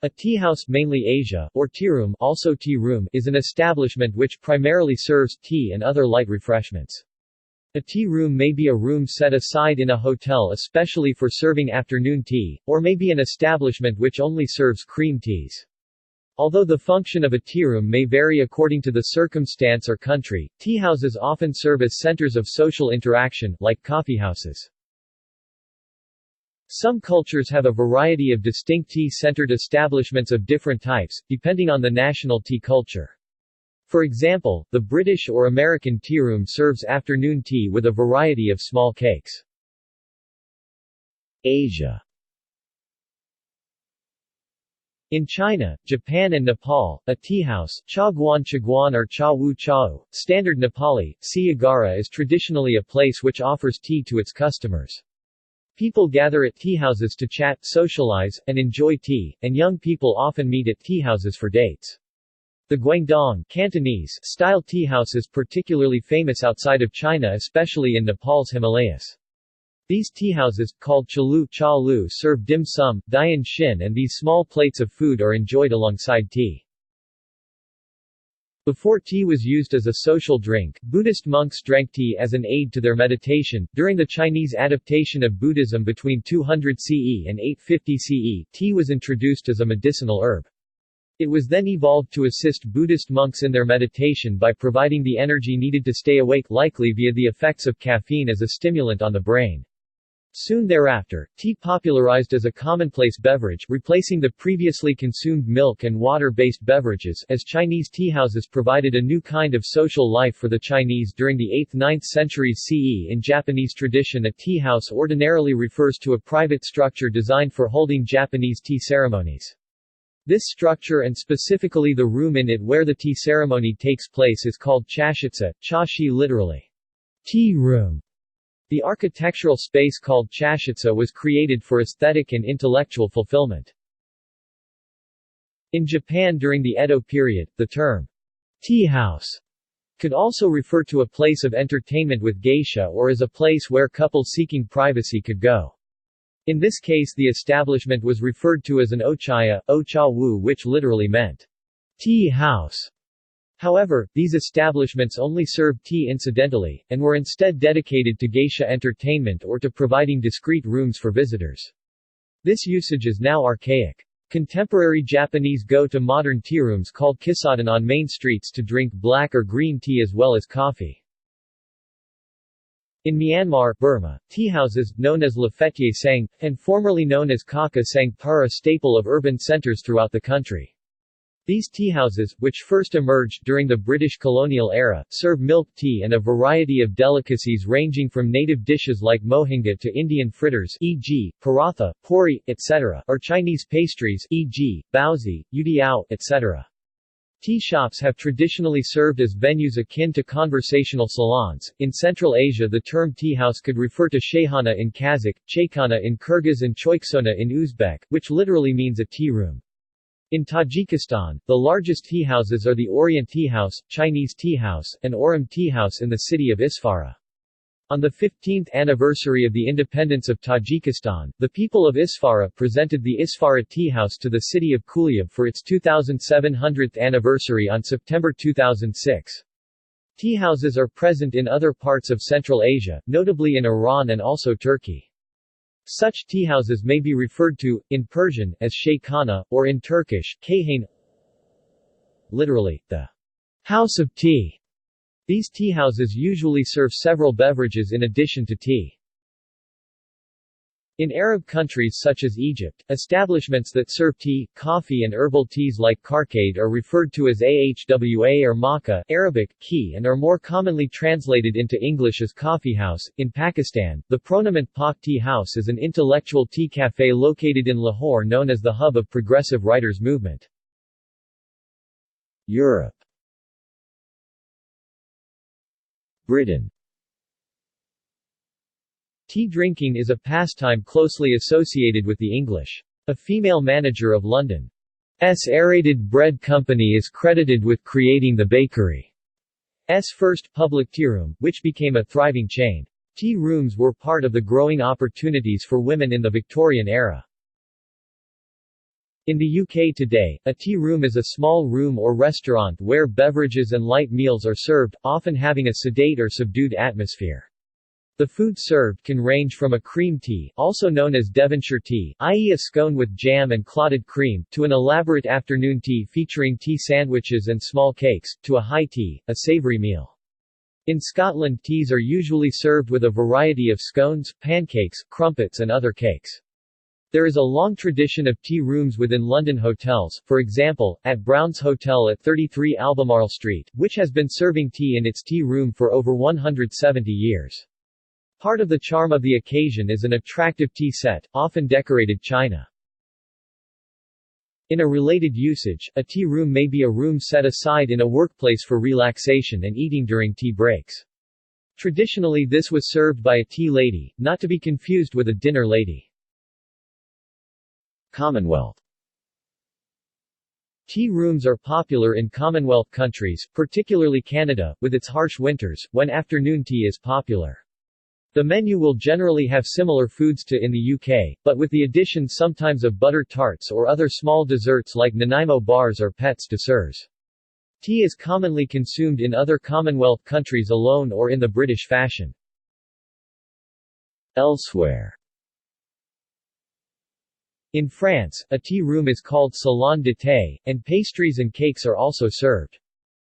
A teahouse, mainly Asia, or tearoom, also tea room, is an establishment which primarily serves tea and other light refreshments. A tea room may be a room set aside in a hotel especially for serving afternoon tea, or may be an establishment which only serves cream teas. Although the function of a tearoom may vary according to the circumstance or country, teahouses often serve as centers of social interaction, like coffeehouses. Some cultures have a variety of distinct tea-centered establishments of different types, depending on the national tea culture. For example, the British or American tearoom serves afternoon tea with a variety of small cakes. Asia. In China, Japan and Nepal, a teahouse, chaguan chaguan or cha wu chao, standard Nepali, siyagara is traditionally a place which offers tea to its customers. People gather at teahouses to chat, socialize, and enjoy tea, and young people often meet at teahouses for dates. The Guangdong Cantonese style teahouse is particularly famous outside of China, especially in Nepal's Himalayas. These teahouses, called chalu cha lu, serve dim sum, dian shin, and these small plates of food are enjoyed alongside tea. Before tea was used as a social drink, Buddhist monks drank tea as an aid to their meditation. During the Chinese adaptation of Buddhism between 200 CE and 850 CE, tea was introduced as a medicinal herb. It was then evolved to assist Buddhist monks in their meditation by providing the energy needed to stay awake, likely via the effects of caffeine as a stimulant on the brain. Soon thereafter, tea popularized as a commonplace beverage, replacing the previously consumed milk and water-based beverages, as Chinese teahouses provided a new kind of social life for the Chinese during the 8th–9th centuries CE. In Japanese tradition, a teahouse ordinarily refers to a private structure designed for holding Japanese tea ceremonies. This structure, and specifically the room in it where the tea ceremony takes place, is called chashitsa, chashi literally, tea room. The architectural space called chashitsa was created for aesthetic and intellectual fulfillment. In Japan during the Edo period, the term tea house could also refer to a place of entertainment with geisha or as a place where couples seeking privacy could go. In this case the establishment was referred to as an ochaya, ocha-wu, which literally meant tea house. However, these establishments only served tea incidentally, and were instead dedicated to geisha entertainment or to providing discreet rooms for visitors. This usage is now archaic. Contemporary Japanese go to modern tearooms called kisadan on main streets to drink black or green tea as well as coffee. In Myanmar, Burma, teahouses, known as Lafetier Sang, and formerly known as Kaka Sang, are a staple of urban centers throughout the country. These teahouses, which first emerged during the British colonial era, serve milk tea and a variety of delicacies ranging from native dishes like mohinga to Indian fritters, e.g., paratha, puri, etc., or Chinese pastries, e.g., baozi, yudiao, etc. Tea shops have traditionally served as venues akin to conversational salons. In Central Asia, the term teahouse could refer to shaykhana in Kazakh, chaykhana in Kyrgyz, and choiksona in Uzbek, which literally means a tea room. In Tajikistan, the largest teahouses are the Orient Teahouse, Chinese Teahouse, and Oram Teahouse in the city of Isfara. On the 15th anniversary of the independence of Tajikistan, the people of Isfara presented the Isfara Teahouse to the city of Kuliab for its 2700th anniversary on September 2006. Teahouses are present in other parts of Central Asia, notably in Iran and also Turkey. Such teahouses may be referred to, in Persian, as shaykhana, or in Turkish, kayhane, literally, the house of tea. These teahouses usually serve several beverages in addition to tea. In Arab countries such as Egypt, establishments that serve tea, coffee and herbal teas like karkade are referred to as ahwa or makkah, Arabic, ki, and are more commonly translated into English as coffeehouse. In Pakistan, the Pronamant Pak Tea House is an intellectual tea cafe located in Lahore known as the hub of progressive writers movement. Europe. Britain. Tea drinking is a pastime closely associated with the English. A female manager of London's Aerated Bread Company is credited with creating the bakery's first public tearoom, which became a thriving chain. Tea rooms were part of the growing opportunities for women in the Victorian era. In the UK today, a tea room is a small room or restaurant where beverages and light meals are served, often having a sedate or subdued atmosphere. The food served can range from a cream tea, also known as Devonshire tea, i.e. a scone with jam and clotted cream, to an elaborate afternoon tea featuring tea sandwiches and small cakes, to a high tea, a savoury meal. In Scotland, teas are usually served with a variety of scones, pancakes, crumpets and other cakes. There is a long tradition of tea rooms within London hotels, for example, at Brown's Hotel at 33 Albemarle Street, which has been serving tea in its tea room for over 170 years. Part of the charm of the occasion is an attractive tea set, often decorated china. In a related usage, a tea room may be a room set aside in a workplace for relaxation and eating during tea breaks. Traditionally this was served by a tea lady, not to be confused with a dinner lady. Commonwealth. Tea rooms are popular in Commonwealth countries, particularly Canada, with its harsh winters, when afternoon tea is popular. The menu will generally have similar foods to in the UK, but with the addition sometimes of butter tarts or other small desserts like Nanaimo bars or pets desserts. Tea is commonly consumed in other Commonwealth countries alone or in the British fashion. Elsewhere. In France, a tea room is called salon de thé, and pastries and cakes are also served.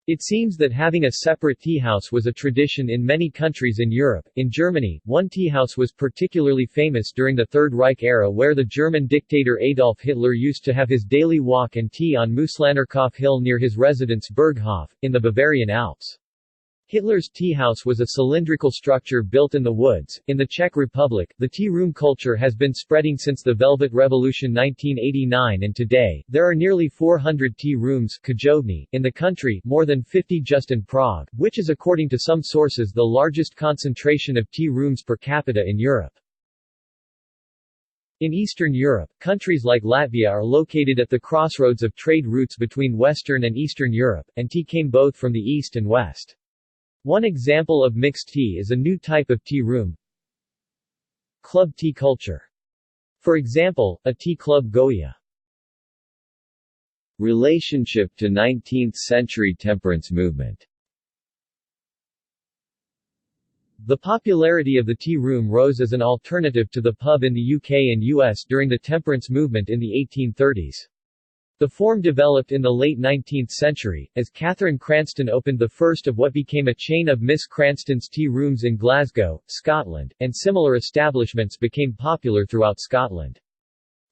It seems that having a separate teahouse was a tradition in many countries in Europe. In Germany, one teahouse was particularly famous during the Third Reich era where the German dictator Adolf Hitler used to have his daily walk and tea on Muslanerkopf Hill near his residence Berghof, in the Bavarian Alps. Hitler's teahouse was a cylindrical structure built in the woods. In the Czech Republic, the tea room culture has been spreading since the Velvet Revolution 1989 and today, there are nearly 400 tea rooms in the country, more than 50 just in Prague, which is according to some sources the largest concentration of tea rooms per capita in Europe. In Eastern Europe, countries like Latvia are located at the crossroads of trade routes between Western and Eastern Europe, and tea came both from the East and West. One example of mixed tea is a new type of tea room, club tea culture. For example, a tea club Goya. Relationship to 19th-century temperance movement. The popularity of the tea room rose as an alternative to the pub in the UK and US during the temperance movement in the 1830s. The form developed in the late 19th century, as Catherine Cranston opened the first of what became a chain of Miss Cranston's tea rooms in Glasgow, Scotland, and similar establishments became popular throughout Scotland.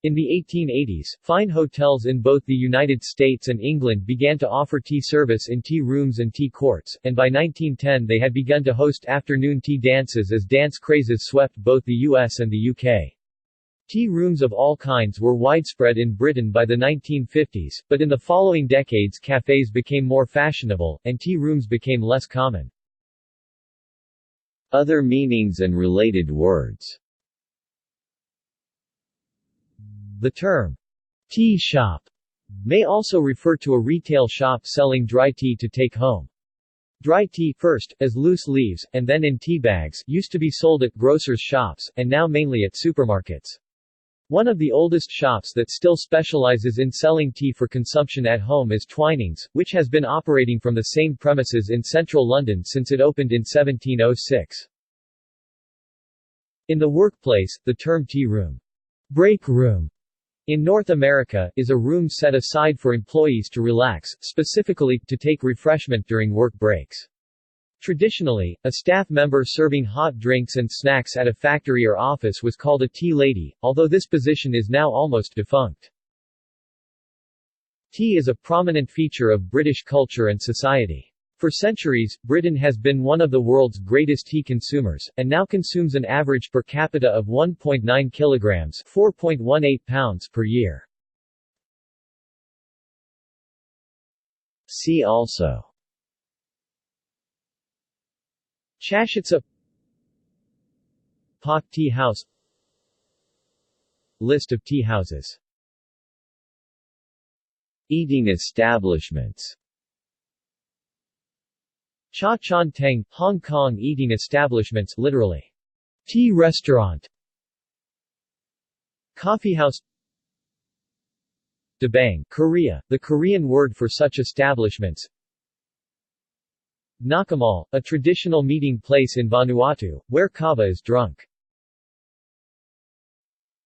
In the 1880s, fine hotels in both the United States and England began to offer tea service in tea rooms and tea courts, and by 1910 they had begun to host afternoon tea dances as dance crazes swept both the US and the UK. Tea rooms of all kinds were widespread in Britain by the 1950s, but in the following decades cafes became more fashionable, and tea rooms became less common. Other meanings and related words. The term, tea shop, may also refer to a retail shop selling dry tea to take home. Dry tea, first, as loose leaves, and then in tea bags, used to be sold at grocers' shops, and now mainly at supermarkets. One of the oldest shops that still specializes in selling tea for consumption at home is Twinings, which has been operating from the same premises in central London since it opened in 1706. In the workplace, the term tea room, break room, in North America, is a room set aside for employees to relax, specifically, to take refreshment during work breaks. Traditionally, a staff member serving hot drinks and snacks at a factory or office was called a tea lady, although this position is now almost defunct. Tea is a prominent feature of British culture and society. For centuries, Britain has been one of the world's greatest tea consumers, and now consumes an average per capita of 1.9 kilograms (4.18 pounds) per year. See also: Chashitsa, Pak Tea House, List of tea houses. Eating establishments. Cha Chan Teng, Hong Kong eating establishments, literally, tea restaurant. Coffeehouse. Dabang, Korea, the Korean word for such establishments. Nakamal, a traditional meeting place in Vanuatu, where kava is drunk.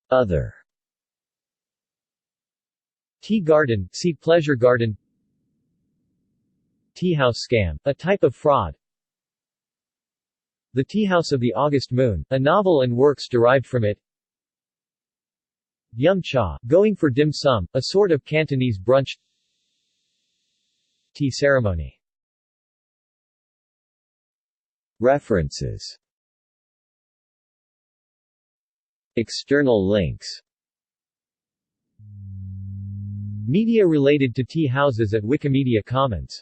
Other. Tea garden, see pleasure garden. Teahouse scam, a type of fraud. The Teahouse of the August Moon, a novel and works derived from it. Yum cha, going for dim sum, a sort of Cantonese brunch. Tea ceremony. References. External links. Media related to tea houses at Wikimedia Commons.